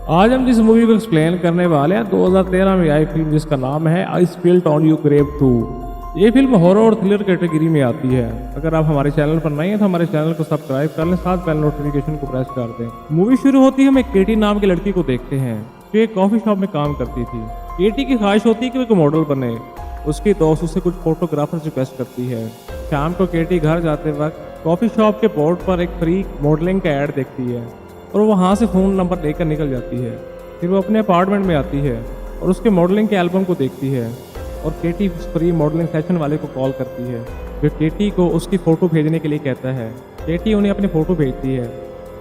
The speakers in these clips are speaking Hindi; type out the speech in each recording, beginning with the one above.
आज हम जिस मूवी को एक्सप्लेन करने वाले हैं 2013 में आई फिल्म जिसका नाम है आई स्पिल्ट ऑन यू ग्रेव 2। ये फिल्म हॉरर और थ्रिलर कैटेगरी में आती है। अगर आप हमारे चैनल पर नहीं है तो हमारे चैनल को सब्सक्राइब कर लें, साथ बेल नोटिफिकेशन को प्रेस कर दें। मूवी शुरू होती है, हम एक केटी नाम की लड़की को देखते हैं जो एक कॉफी शॉप में काम करती थी। केटी की ख्वाहिश होती है कि वो एक मॉडल बने। उसकी दोस्त उससे कुछ फोटोग्राफर रिक्वेस्ट करती है। शाम को केटी घर जाते वक्त कॉफी शॉप के बोर्ड पर एक फ्री मॉडलिंग का ऐड देखती है और वहाँ से फ़ोन नंबर लेकर निकल जाती है। फिर वो अपने अपार्टमेंट में आती है और उसके मॉडलिंग के एल्बम को देखती है और केटी फ्री मॉडलिंग सेशन वाले को कॉल करती है जो केटी को उसकी फ़ोटो भेजने के लिए कहता है। केटी उन्हें अपनी फ़ोटो भेजती है।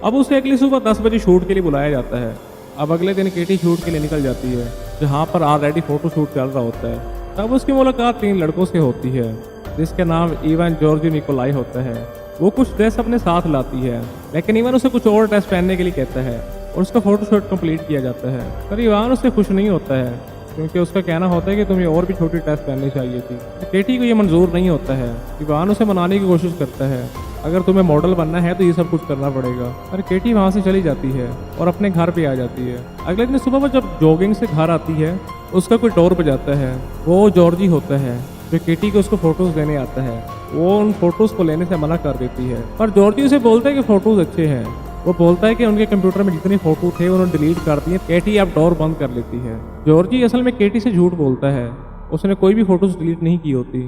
अब उसे अगली सुबह 10 बजे शूट के लिए बुलाया जाता है। अब अगले दिन केटी शूट के लिए निकल जाती है जहाँ पर ऑलरेडी फ़ोटो शूट चल रहा होता है। तब उसकी मुलाकात 3 लड़कों से होती है जिसका नाम इवान जॉर्जी निकोलाई होता है। वो कुछ ड्रेस अपने साथ लाती है लेकिन इवान उसे कुछ और ड्रेस पहनने के लिए कहता है और उसका फोटोशूट कंप्लीट किया जाता है। पर इवान उससे खुश नहीं होता है क्योंकि उसका कहना होता है कि तुम्हें और भी छोटी ड्रेस पहननी चाहिए थी। केटी को ये मंजूर नहीं होता है। इवान उसे मनाने की कोशिश करता है, अगर तुम्हें मॉडल बनना है तो ये सब कुछ करना पड़ेगा। पर केटी वहाँ से चली जाती है और अपने घर पे आ जाती है। अगले दिन सुबह वो जब जॉगिंग से घर आती है उसका कोई डोर बजाता है। वो जॉर्जी होता है जो केटी को उसको फोटोज देने आता है। वो उन फोटोज को लेने से मना कर देती है पर जॉर्जी उसे बोलता है कि फोटोज अच्छे हैं। वो बोलता है कि उनके कंप्यूटर में जितने फोटो थे उन्होंने डिलीट कर दिए। केटी अब डोर बंद कर लेती है। जॉर्जी असल में केटी से झूठ बोलता है, उसने कोई भी फोटोज डिलीट नहीं की होती।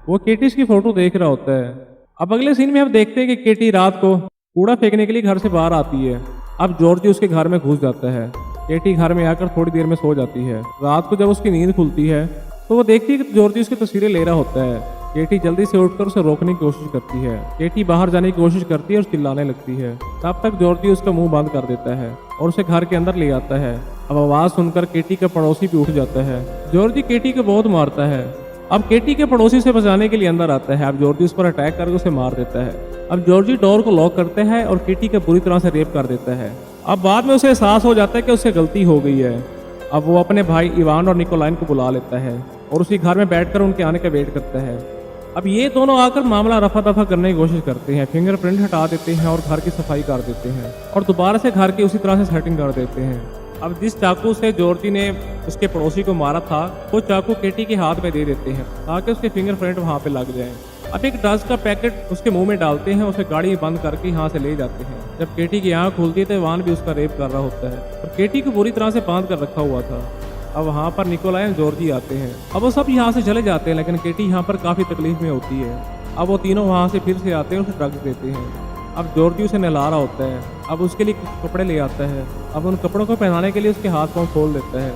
वो केटी की फोटो देख रहा होता है। अब अगले सीन में हम देखते हैं कि केटी रात को कूड़ा फेंकने के लिए घर से बाहर आती है। अब जॉर्जी उसके घर में घुस जाता है। केटी घर में आकर थोड़ी देर में सो जाती है। रात को जब उसकी नींद खुलती है तो वो देखती है कि जॉर्जी उसकी तस्वीरें ले रहा होता है। केटी जल्दी से उठकर उसे रोकने की कोशिश करती है। केटी बाहर जाने की कोशिश करती है और चिल्लाने लगती है। तब तक जॉर्जी उसका मुंह बंद कर देता है और उसे घर के अंदर ले आता है। अब आवाज सुनकर केटी का पड़ोसी भी उठ जाता है। जॉर्जी केटी को बहुत मारता है। अब केटी के पड़ोसी से बचाने के लिए अंदर आता है। अब जॉर्जी उस पर अटैक करके उसे मार देता है। अब जॉर्जी डोर को लॉक करता है और केटी का बुरी तरह से रेप कर देता है। अब बाद में उसे एहसास हो जाता है कि उससे गलती हो गई है। अब वो अपने भाई इवान और निकोलाइन को बुला लेता है और उसी घर में बैठकर उनके आने का वेट करता है। अब ये दोनों आकर मामला रफा दफा करने की कोशिश करते हैं। फिंगरप्रिंट हटा देते हैं और घर की सफाई कर देते हैं और दोबारा से घर की उसी तरह से सेटिंग कर देते हैं। अब जिस चाकू से जॉर्जी ने उसके पड़ोसी को मारा था वो चाकू केटी के हाथ में दे देते हैं ताकि उसके फिंगरप्रिंट वहाँ पे लग जाए। अब एक ड्रग्स का पैकेट उसके मुंह में डालते हैं, उसे गाड़ी में बंद करके यहाँ से ले जाते हैं। जब केटी की आँख खुलती है तो इवान भी उसका रेप कर रहा होता है और केटी को बुरी तरह से बांध कर रखा हुआ था। अब वहाँ पर निकोलाई और जॉर्जी आते हैं। अब वो सब यहाँ से चले जाते हैं लेकिन केटी यहाँ पर काफ़ी तकलीफ में होती है। अब वो तीनों वहाँ से फिर से आते हैं और उसे ड्रग्स देते हैं। अब जॉर्जी उसे नहला रहा होता है। अब उसके लिए कुछ कपड़े ले आता है। अब उन कपड़ों को पहनाने के लिए उसके हाथ पाँव खोल देता है।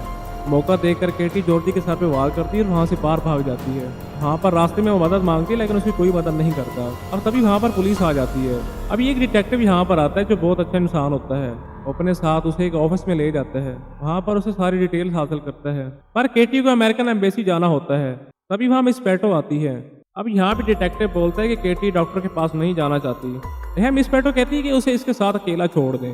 मौका देखकर केटी जॉर्जी के सर पे वार करती है और वहाँ से पार भाग जाती है। वहाँ पर रास्ते में वो मदद मांगती है लेकिन उसकी कोई मदद नहीं करता। और तभी वहाँ पर पुलिस आ जाती है। अब एक डिटेक्टिव यहाँ पर आता है जो बहुत अच्छा इंसान होता है। अपने साथ उसे एक ऑफिस में ले जाता है। वहाँ पर उसे सारी डिटेल्स हासिल करता है। पर केटी को अमेरिकन एम्बेसी जाना होता है। तभी वहाँ मिस पेटो आती है। अब यहाँ भी डिटेक्टिव बोलता है कि केटी डॉक्टर के पास नहीं जाना चाहती। यह मिस पेटो कहती है कि उसे इसके साथ अकेला छोड़ दें।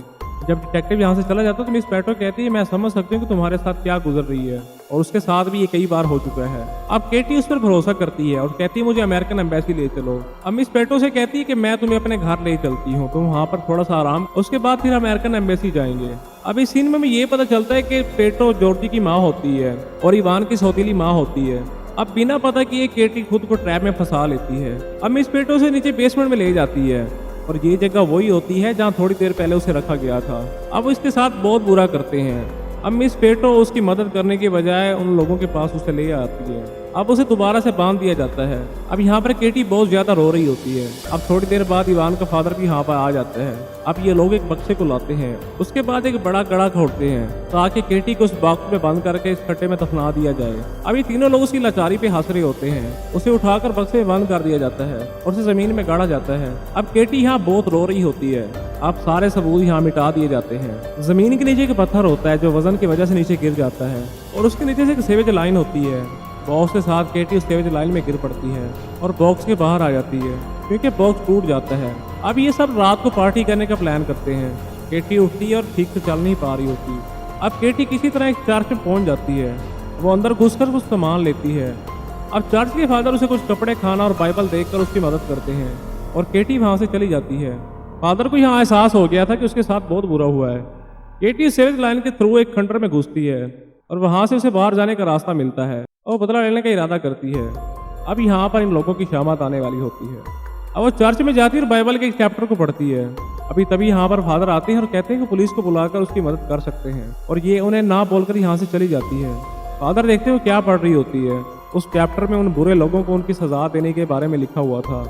जब डिटेक्टिव यहाँ से चला जाता है तो मिस पेटो कहती है मैं समझ सकती हूँ कि तुम्हारे साथ क्या गुजर रही है और उसके साथ भी ये कई बार हो चुका है। अब केटी उस पर भरोसा करती है और कहती है मुझे अमेरिकन एम्बेसी ले चलो। अब मिस पेटो से कहती है कि मैं तुम्हें अपने घर ले चलती हूँ, तुम वहाँ पर थोड़ा सा आराम, उसके बाद फिर अमेरिकन एम्बेसी जाएंगे। अब इस सीन में ये पता चलता है कि पेटो जॉर्जी की माँ होती है और इवान की सौतीली माँ होती है। अब बिना पता कि ये केटी खुद को ट्रैप में फंसा लेती है। अब मिस पेटो से नीचे बेसमेंट में ले जाती है और ये जगह वही होती है जहाँ थोड़ी देर पहले उसे रखा गया था। अब इसके साथ बहुत बुरा करते हैं। अब मिस पेटो उसकी मदद करने के बजाय उन लोगों के पास उसे ले आती है। अब उसे दोबारा से बांध दिया जाता है। अब यहाँ पर केटी बहुत ज्यादा रो रही होती है। अब थोड़ी देर बाद इवान का फादर भी यहाँ पर आ जाता है। अब ये लोग एक बक्से को लाते हैं, उसके बाद एक बड़ा गड़ा खोदते हैं ताकि केटी को उस बॉक्स में बंद करके इस खट्टे में दफना दिया जाए। अब ये तीनों लोग उसकी लाचारी पे हंस रहे होते हैं। उसे उठाकर बक्से में बंद कर दिया जाता है और उसे जमीन में गाड़ा जाता है। अब केटी यहाँ बहुत रो रही होती है। अब सारे सबूत यहाँ मिटा दिए जाते हैं। जमीन के नीचे एक पत्थर होता है जो वजन की वजह से नीचे गिर जाता है और उसके नीचे से एक सेवेज लाइन होती है। बॉक्स के साथ केटी उस सेवेज लाइन में गिर पड़ती है और बॉक्स के बाहर आ जाती है क्योंकि बॉक्स टूट जाता है। अब ये सब रात को पार्टी करने का प्लान करते हैं। केटी उठती है और ठीक से चल नहीं पा रही होती। अब केटी किसी तरह एक चर्च में पहुंच जाती है। वो अंदर घुसकर कुछ सामान लेती है। अब चर्च के फादर उसे कुछ कपड़े, खाना और बाइबल देकर उसकी मदद करते हैं और केटी वहाँ से चली जाती है। फादर को यहाँ एहसास हो गया था कि उसके साथ बहुत बुरा हुआ है। केटी सेवेज लाइन के थ्रू एक खंडर में घुसती है और वहां से उसे बाहर जाने का रास्ता मिलता है और वो बदला लेने का इरादा करती है। अब यहाँ पर इन लोगों की शामत आने वाली होती है। अब वो चर्च में जाती है और बाइबल के एक चैप्टर को पढ़ती है। अभी तभी यहाँ पर फादर आते हैं और कहते हैं कि पुलिस को बुलाकर उसकी मदद कर सकते हैं, और ये उन्हें ना बोलकर यहाँ से चली जाती है। फादर देखते हैं वो क्या पढ़ रही होती है। उस चैप्टर में उन बुरे लोगों को उनकी सजा देने के बारे में लिखा हुआ था।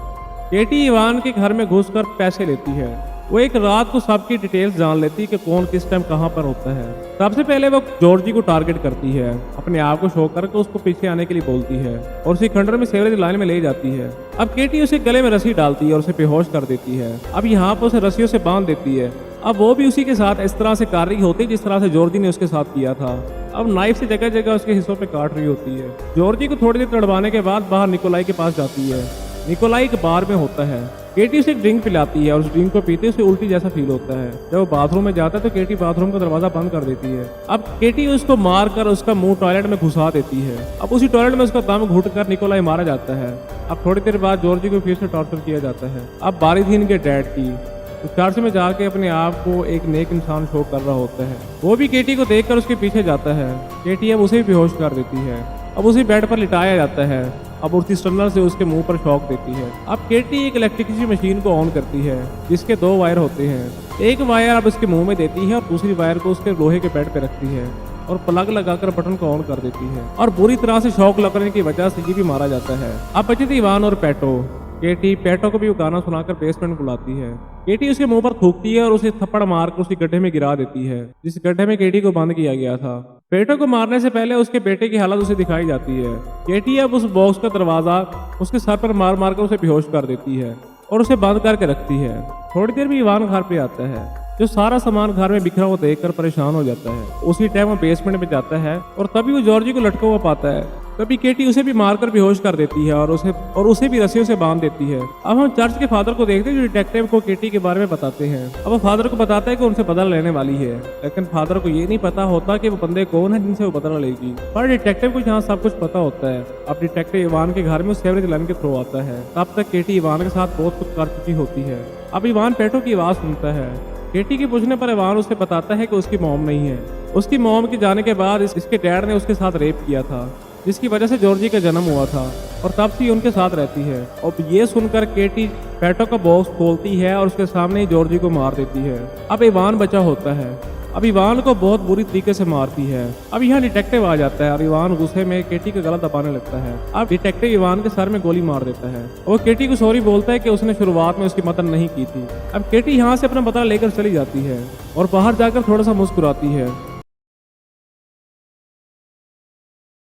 केटी इवान के घर में घुसकर पैसे लेती है। वो एक रात को सबकी डिटेल्स जान लेती है कि कौन किस टाइम कहाँ पर होता है। सबसे पहले वो जॉर्जी को टारगेट करती है, अपने आप को शो करके उसको पीछे आने के लिए बोलती है और उसे खंडर में सेवरेज लाइन में ले जाती है। अब केटी उसे गले में रस्सी डालती है और उसे बेहोश कर देती है। अब यहाँ पर उसे रस्सियों से बांध देती है। अब वो भी उसी के साथ इस तरह से कर रही होती है जिस तरह से जॉर्जी ने उसके साथ किया था। अब नाइफ से जगह जगह उसके हिस्सों पे काट रही होती है। जॉर्जी को थोड़ी देर तड़वाने के बाद बाहर निकोलाई के पास जाती है। निकोलाई एक बार में होता है। केटी उसे एक ड्रिंक पिलाती है और उस ड्रिंक को पीते उसे उल्टी जैसा फील होता है। जब वो बाथरूम में जाता है तो केटी बाथरूम का दरवाजा बंद कर देती है। अब केटी उसको मार कर उसका मुंह टॉयलेट में घुसा देती है। अब उसी टॉयलेट में उसका दम घुट कर निकोलाई मारा जाता है। अब थोड़ी देर बाद जॉर्जी को फिर से टॉर्चर किया जाता है। अब बारी थी इनके डैड की। तो चर्च में जाके अपने आप को एक नेक इंसान शो कर रहा होता है। वो भी केटी को देखकर उसके पीछे जाता है। केटी अब उसे भी बेहोश कर देती है। अब उसे बेड पर लिटाया जाता है। अब उसी स्टनर से उसके मुंह पर शॉक देती है। अब केटी एक इलेक्ट्रिसिटी मशीन को ऑन करती है जिसके 2 वायर होते हैं। एक वायर अब उसके मुंह में देती है और दूसरी वायर को उसके लोहे के बेड पे रखती है और प्लग लगाकर बटन को ऑन कर देती है, और बुरी तरह से शॉक लगने की वजह से ये भी मारा जाता है। अब बचे थे इवान और पेटो। केटी पेटो को भी वो गाना सुनाकर बेसमेंट बुलाती है। केटी उसके मुंह पर थूकती है और उसे थप्पड़ मारकर उसी गड्ढे में गिरा देती है जिस गड्ढे में केटी को बंद किया गया था। पेटो को मारने से पहले उसके बेटे की हालत उसे दिखाई जाती है। केटी अब उस बॉक्स का दरवाजा उसके सर पर मार मार कर उसे बेहोश कर देती है और उसे बंद करके रखती है। थोड़ी देर में इवान घर पे आता है, जो सारा सामान घर में बिखरा हुआ देखकर परेशान हो जाता है। उसी टाइम वो बेसमेंट में जाता है और तभी वो जॉर्जी को लटका हुआ पाता है। तभी केटी उसे भी मारकर बेहोश कर देती है और उसे भी रस्सियों से बांध देती है। अब हम चर्च के फादर को देखते हैं जो डिटेक्टिव को केटी के बारे में बताते हैं। अब वो फादर को बताता है कि उनसे बदला लेने वाली है, लेकिन फादर को ये नहीं पता होता कि वो बंदे कौन है जिनसे वो बदला लेगी। पर डिटेक्टिव को यहाँ सब कुछ पता होता है। अब डिटेक्टिव इवान के घर में उस सेवरेज लाइन के थ्रू आता है। तब तक केटी इवान के साथ बहुत कुछ कर चुकी होती है। अब इवान पेटो की आवाज सुनता है। केटी के पूछने पर इवान उसे बताता है कि उसकी मॉम नहीं है। उसकी मॉम के जाने के बाद इसके डैड ने उसके साथ रेप किया था, जिसकी वजह से जॉर्जी का जन्म हुआ था, और तब से उनके साथ रहती है। और ये सुनकर केटी पेटो का बॉक्स खोलती है और उसके सामने ही जॉर्जी को मार देती है। अब इवान बचा होता है। अब इवान को बहुत बुरी तरीके से मारती है। अब यहाँ डिटेक्टिव आ जाता है और इवान गुस्से में केटी का गला दबाने लगता है। अब डिटेक्टिव इवान के सर में गोली मार देता है। वो केटी को सॉरी बोलता है कि उसने शुरुआत में उसकी मदद नहीं की थी। अब केटी यहाँ से अपना बदला लेकर चली जाती है और बाहर जाकर थोड़ा सा मुस्कुराती है।